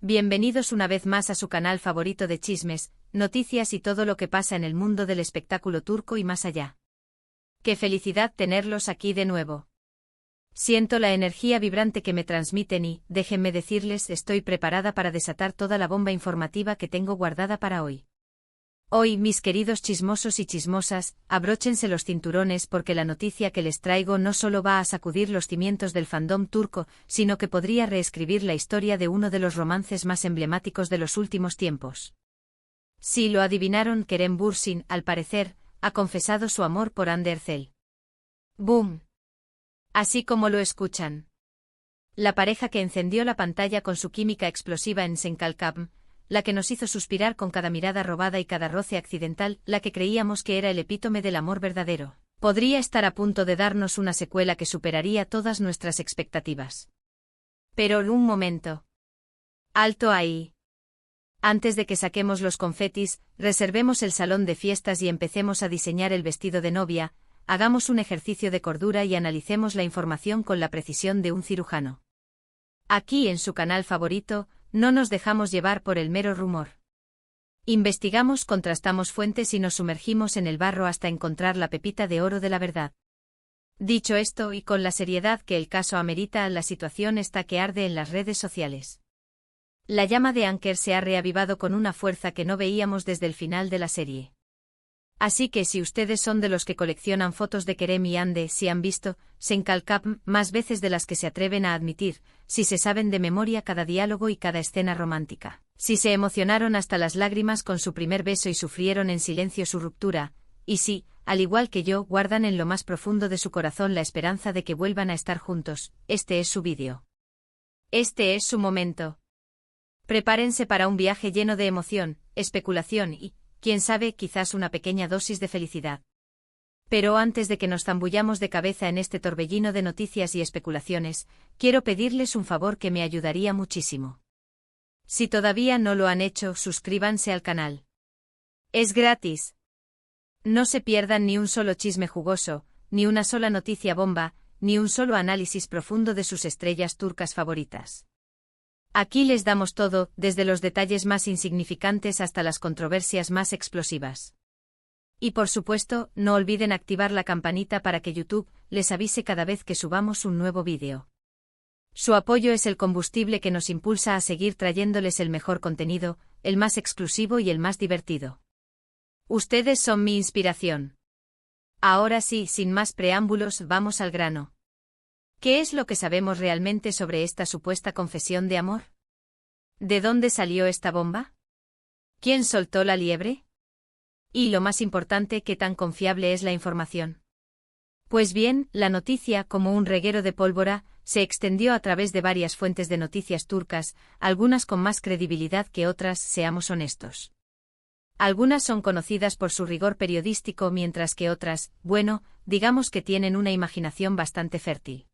Bienvenidos una vez más a su canal favorito de chismes, noticias y todo lo que pasa en el mundo del espectáculo turco y más allá. ¡Qué felicidad tenerlos aquí de nuevo! Siento la energía vibrante que me transmiten y, déjenme decirles, estoy preparada para desatar toda la bomba informativa que tengo guardada para hoy. Hoy, mis queridos chismosos y chismosas, abróchense los cinturones porque la noticia que les traigo no solo va a sacudir los cimientos del fandom turco, sino que podría reescribir la historia de uno de los romances más emblemáticos de los últimos tiempos. Si lo adivinaron, Kerem Bürsin, al parecer, ha confesado su amor por Hande Erçel. ¡Boom! Así como lo escuchan. La pareja que encendió la pantalla con su química explosiva en Senkalkam, la que nos hizo suspirar con cada mirada robada y cada roce accidental, la que creíamos que era el epítome del amor verdadero, podría estar a punto de darnos una secuela que superaría todas nuestras expectativas. Pero un momento. Alto ahí. Antes de que saquemos los confetis, reservemos el salón de fiestas y empecemos a diseñar el vestido de novia, hagamos un ejercicio de cordura y analicemos la información con la precisión de un cirujano. Aquí en su canal favorito, no nos dejamos llevar por el mero rumor. Investigamos, contrastamos fuentes y nos sumergimos en el barro hasta encontrar la pepita de oro de la verdad. Dicho esto y con la seriedad que el caso amerita, la situación está que arde en las redes sociales. La llama de Anker se ha reavivado con una fuerza que no veíamos desde el final de la serie. Así que si ustedes son de los que coleccionan fotos de Kerem y Hande, si han visto Senkalkam más veces de las que se atreven a admitir, si se saben de memoria cada diálogo y cada escena romántica, si se emocionaron hasta las lágrimas con su primer beso y sufrieron en silencio su ruptura, y si, al igual que yo, guardan en lo más profundo de su corazón la esperanza de que vuelvan a estar juntos, este es su vídeo. Este es su momento. Prepárense para un viaje lleno de emoción, especulación y, quién sabe, quizás una pequeña dosis de felicidad. Pero antes de que nos zambullamos de cabeza en este torbellino de noticias y especulaciones, quiero pedirles un favor que me ayudaría muchísimo. Si todavía no lo han hecho, suscríbanse al canal. Es gratis. No se pierdan ni un solo chisme jugoso, ni una sola noticia bomba, ni un solo análisis profundo de sus estrellas turcas favoritas. Aquí les damos todo, desde los detalles más insignificantes hasta las controversias más explosivas. Y por supuesto, no olviden activar la campanita para que YouTube les avise cada vez que subamos un nuevo vídeo. Su apoyo es el combustible que nos impulsa a seguir trayéndoles el mejor contenido, el más exclusivo y el más divertido. Ustedes son mi inspiración. Ahora sí, sin más preámbulos, vamos al grano. ¿Qué es lo que sabemos realmente sobre esta supuesta confesión de amor? ¿De dónde salió esta bomba? ¿Quién soltó la liebre? Y lo más importante, ¿qué tan confiable es la información? Pues bien, la noticia, como un reguero de pólvora, se extendió a través de varias fuentes de noticias turcas, algunas con más credibilidad que otras, seamos honestos. Algunas son conocidas por su rigor periodístico mientras que otras, bueno, digamos que tienen una imaginación bastante fértil.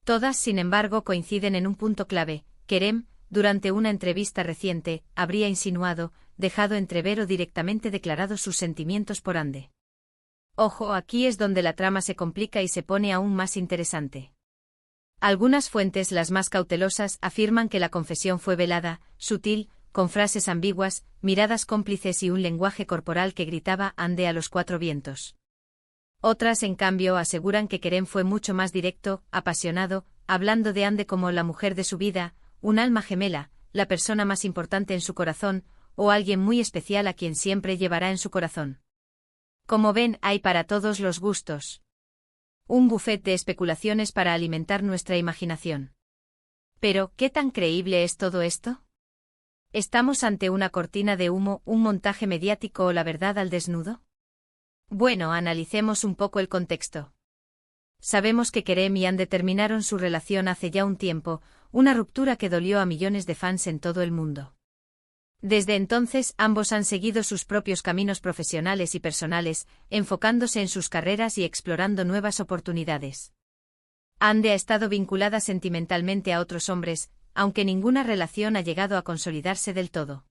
Todas, sin embargo, coinciden en un punto clave. Kerem, durante una entrevista reciente, habría insinuado, dejado entrever o directamente declarado sus sentimientos por Hande. Ojo, aquí es donde la trama se complica y se pone aún más interesante. Algunas fuentes, las más cautelosas, afirman que la confesión fue velada, sutil, con frases ambiguas, miradas cómplices y un lenguaje corporal que gritaba Hande a los cuatro vientos. Otras, en cambio, aseguran que Kerem fue mucho más directo, apasionado, hablando de Hande como la mujer de su vida, un alma gemela, la persona más importante en su corazón, o alguien muy especial a quien siempre llevará en su corazón. Como ven, hay para todos los gustos. Un buffet de especulaciones para alimentar nuestra imaginación. Pero, ¿qué tan creíble es todo esto? ¿Estamos ante una cortina de humo, un montaje mediático o la verdad al desnudo? Bueno, analicemos un poco el contexto. Sabemos que Kerem y Hande terminaron su relación hace ya un tiempo, una ruptura que dolió a millones de fans en todo el mundo. Desde entonces, ambos han seguido sus propios caminos profesionales y personales, enfocándose en sus carreras y explorando nuevas oportunidades. Hande ha estado vinculada sentimentalmente a otros hombres, aunque ninguna relación ha llegado a consolidarse del todo.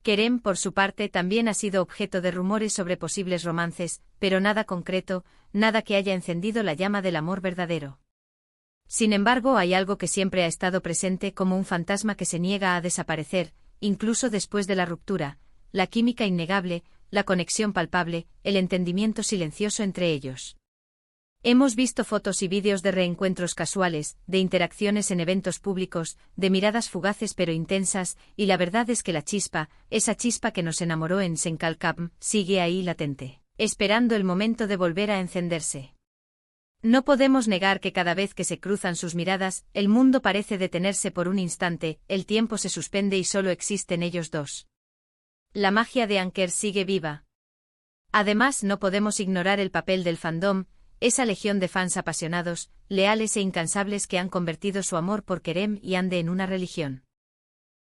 Kerem, por su parte, también ha sido objeto de rumores sobre posibles romances, pero nada concreto, nada que haya encendido la llama del amor verdadero. Sin embargo, hay algo que siempre ha estado presente como un fantasma que se niega a desaparecer, incluso después de la ruptura: la química innegable, la conexión palpable, el entendimiento silencioso entre ellos. Hemos visto fotos y vídeos de reencuentros casuales, de interacciones en eventos públicos, de miradas fugaces pero intensas, y la verdad es que la chispa, esa chispa que nos enamoró en Senkalkam, sigue ahí latente, esperando el momento de volver a encenderse. No podemos negar que cada vez que se cruzan sus miradas, el mundo parece detenerse por un instante, el tiempo se suspende y solo existen ellos dos. La magia de Anker sigue viva. Además, no podemos ignorar el papel del fandom, esa legión de fans apasionados, leales e incansables que han convertido su amor por Kerem y Ande en una religión.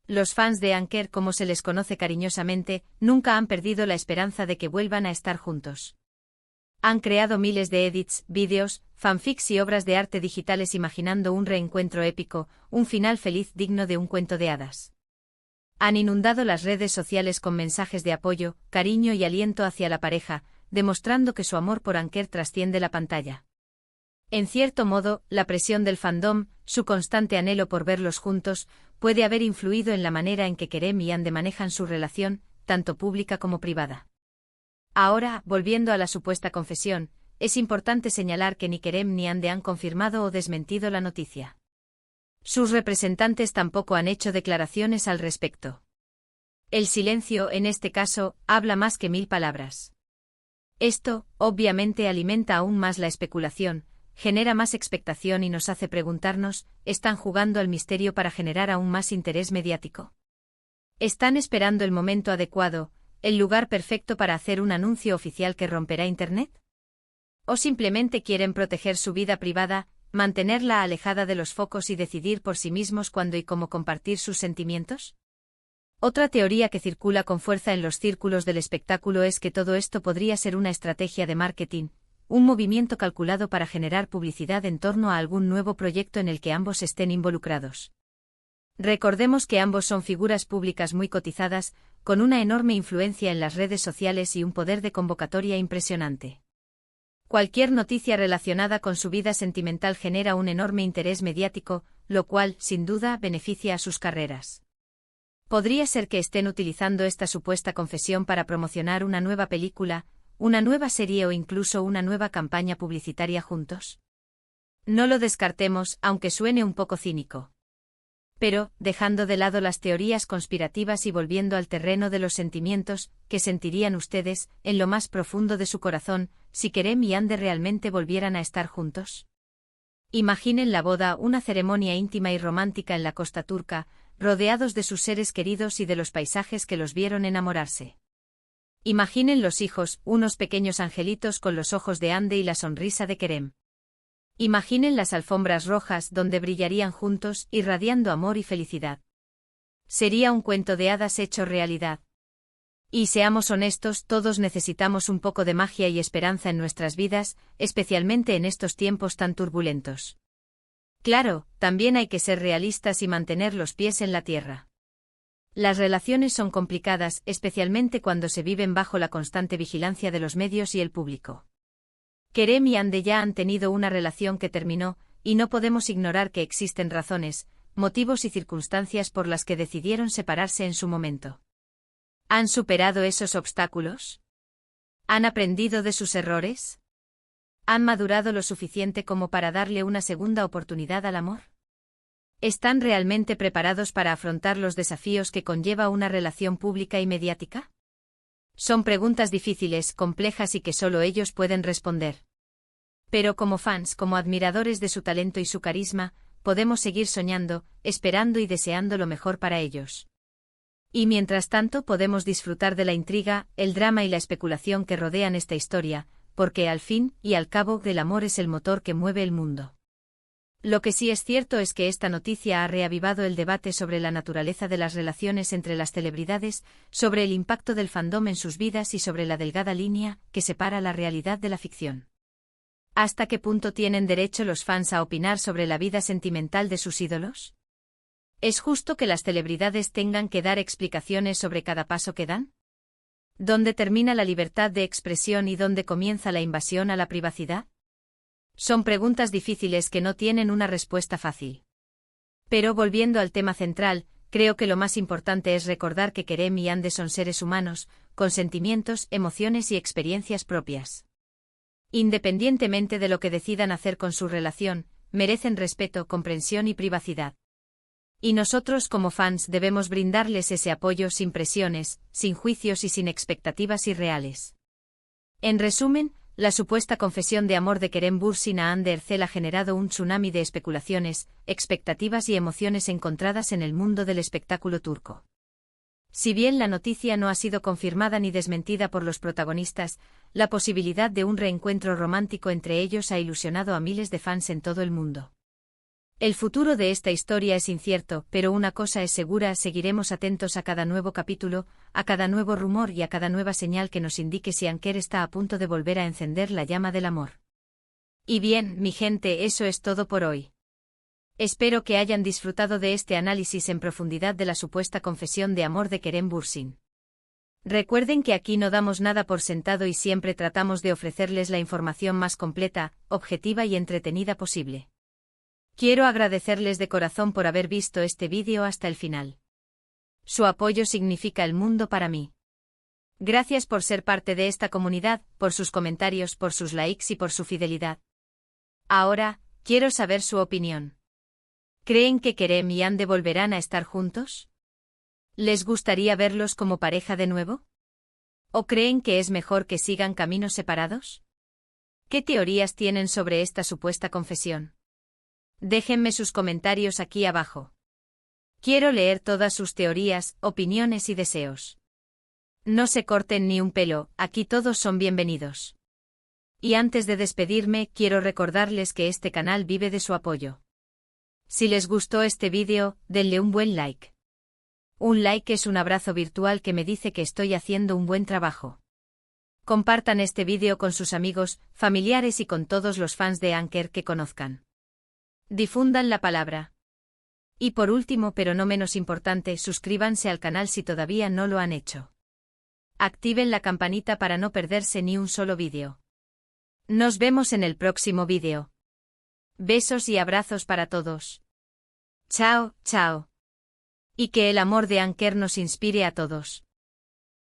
Los fans de Anker, como se les conoce cariñosamente, nunca han perdido la esperanza de que vuelvan a estar juntos. Han creado miles de edits, vídeos, fanfics y obras de arte digitales imaginando un reencuentro épico, un final feliz digno de un cuento de hadas. Han inundado las redes sociales con mensajes de apoyo, cariño y aliento hacia la pareja, demostrando que su amor por Anker trasciende la pantalla. En cierto modo, la presión del fandom, su constante anhelo por verlos juntos, puede haber influido en la manera en que Kerem y Ande manejan su relación, tanto pública como privada. Ahora, volviendo a la supuesta confesión, es importante señalar que ni Kerem ni Ande han confirmado o desmentido la noticia. Sus representantes tampoco han hecho declaraciones al respecto. El silencio, en este caso, habla más que 1000 palabras. Esto, obviamente, alimenta aún más la especulación, genera más expectación y nos hace preguntarnos, ¿están jugando al misterio para generar aún más interés mediático? ¿Están esperando el momento adecuado, el lugar perfecto para hacer un anuncio oficial que romperá Internet? ¿O simplemente quieren proteger su vida privada, mantenerla alejada de los focos y decidir por sí mismos cuándo y cómo compartir sus sentimientos? Otra teoría que circula con fuerza en los círculos del espectáculo es que todo esto podría ser una estrategia de marketing, un movimiento calculado para generar publicidad en torno a algún nuevo proyecto en el que ambos estén involucrados. Recordemos que ambos son figuras públicas muy cotizadas, con una enorme influencia en las redes sociales y un poder de convocatoria impresionante. Cualquier noticia relacionada con su vida sentimental genera un enorme interés mediático, lo cual, sin duda, beneficia a sus carreras. ¿Podría ser que estén utilizando esta supuesta confesión para promocionar una nueva película, una nueva serie o incluso una nueva campaña publicitaria juntos? No lo descartemos, aunque suene un poco cínico. Pero, dejando de lado las teorías conspirativas y volviendo al terreno de los sentimientos, ¿qué sentirían ustedes, en lo más profundo de su corazón, si Kerem y Ande realmente volvieran a estar juntos? Imaginen la boda, una ceremonia íntima y romántica en la costa turca, rodeados de sus seres queridos y de los paisajes que los vieron enamorarse. Imaginen los hijos, unos pequeños angelitos con los ojos de Ande y la sonrisa de Kerem. Imaginen las alfombras rojas donde brillarían juntos, irradiando amor y felicidad. Sería un cuento de hadas hecho realidad. Y seamos honestos, todos necesitamos un poco de magia y esperanza en nuestras vidas, especialmente en estos tiempos tan turbulentos. Claro, también hay que ser realistas y mantener los pies en la tierra. Las relaciones son complicadas, especialmente cuando se viven bajo la constante vigilancia de los medios y el público. Kerem y Ande ya han tenido una relación que terminó, y no podemos ignorar que existen razones, motivos y circunstancias por las que decidieron separarse en su momento. ¿Han superado esos obstáculos? ¿Han aprendido de sus errores? ¿Han madurado lo suficiente como para darle una segunda oportunidad al amor? ¿Están realmente preparados para afrontar los desafíos que conlleva una relación pública y mediática? Son preguntas difíciles, complejas y que solo ellos pueden responder. Pero como fans, como admiradores de su talento y su carisma, podemos seguir soñando, esperando y deseando lo mejor para ellos. Y mientras tanto podemos disfrutar de la intriga, el drama y la especulación que rodean esta historia, porque al fin y al cabo el amor es el motor que mueve el mundo. Lo que sí es cierto es que esta noticia ha reavivado el debate sobre la naturaleza de las relaciones entre las celebridades, sobre el impacto del fandom en sus vidas y sobre la delgada línea que separa la realidad de la ficción. ¿Hasta qué punto tienen derecho los fans a opinar sobre la vida sentimental de sus ídolos? ¿Es justo que las celebridades tengan que dar explicaciones sobre cada paso que dan? ¿Dónde termina la libertad de expresión y dónde comienza la invasión a la privacidad? Son preguntas difíciles que no tienen una respuesta fácil. Pero volviendo al tema central, creo que lo más importante es recordar que Kerem y Ande son seres humanos, con sentimientos, emociones y experiencias propias. Independientemente de lo que decidan hacer con su relación, merecen respeto, comprensión y privacidad. Y nosotros como fans debemos brindarles ese apoyo sin presiones, sin juicios y sin expectativas irreales. En resumen, la supuesta confesión de amor de Kerem Bürsin a Hande Erçel ha generado un tsunami de especulaciones, expectativas y emociones encontradas en el mundo del espectáculo turco. Si bien la noticia no ha sido confirmada ni desmentida por los protagonistas, la posibilidad de un reencuentro romántico entre ellos ha ilusionado a miles de fans en todo el mundo. El futuro de esta historia es incierto, pero una cosa es segura: seguiremos atentos a cada nuevo capítulo, a cada nuevo rumor y a cada nueva señal que nos indique si Anker está a punto de volver a encender la llama del amor. Y bien, mi gente, eso es todo por hoy. Espero que hayan disfrutado de este análisis en profundidad de la supuesta confesión de amor de Kerem Bürsin. Recuerden que aquí no damos nada por sentado y siempre tratamos de ofrecerles la información más completa, objetiva y entretenida posible. Quiero agradecerles de corazón por haber visto este vídeo hasta el final. Su apoyo significa el mundo para mí. Gracias por ser parte de esta comunidad, por sus comentarios, por sus likes y por su fidelidad. Ahora, quiero saber su opinión. ¿Creen que Kerem y Hande volverán a estar juntos? ¿Les gustaría verlos como pareja de nuevo? ¿O creen que es mejor que sigan caminos separados? ¿Qué teorías tienen sobre esta supuesta confesión? Déjenme sus comentarios aquí abajo. Quiero leer todas sus teorías, opiniones y deseos. No se corten ni un pelo, aquí todos son bienvenidos. Y antes de despedirme, quiero recordarles que este canal vive de su apoyo. Si les gustó este vídeo, denle un buen like. Un like es un abrazo virtual que me dice que estoy haciendo un buen trabajo. Compartan este vídeo con sus amigos, familiares y con todos los fans de Anker que conozcan. Difundan la palabra. Y por último, pero no menos importante, suscríbanse al canal si todavía no lo han hecho. Activen la campanita para no perderse ni un solo vídeo. Nos vemos en el próximo vídeo. Besos y abrazos para todos. Chao, chao. Y que el amor de Anker nos inspire a todos.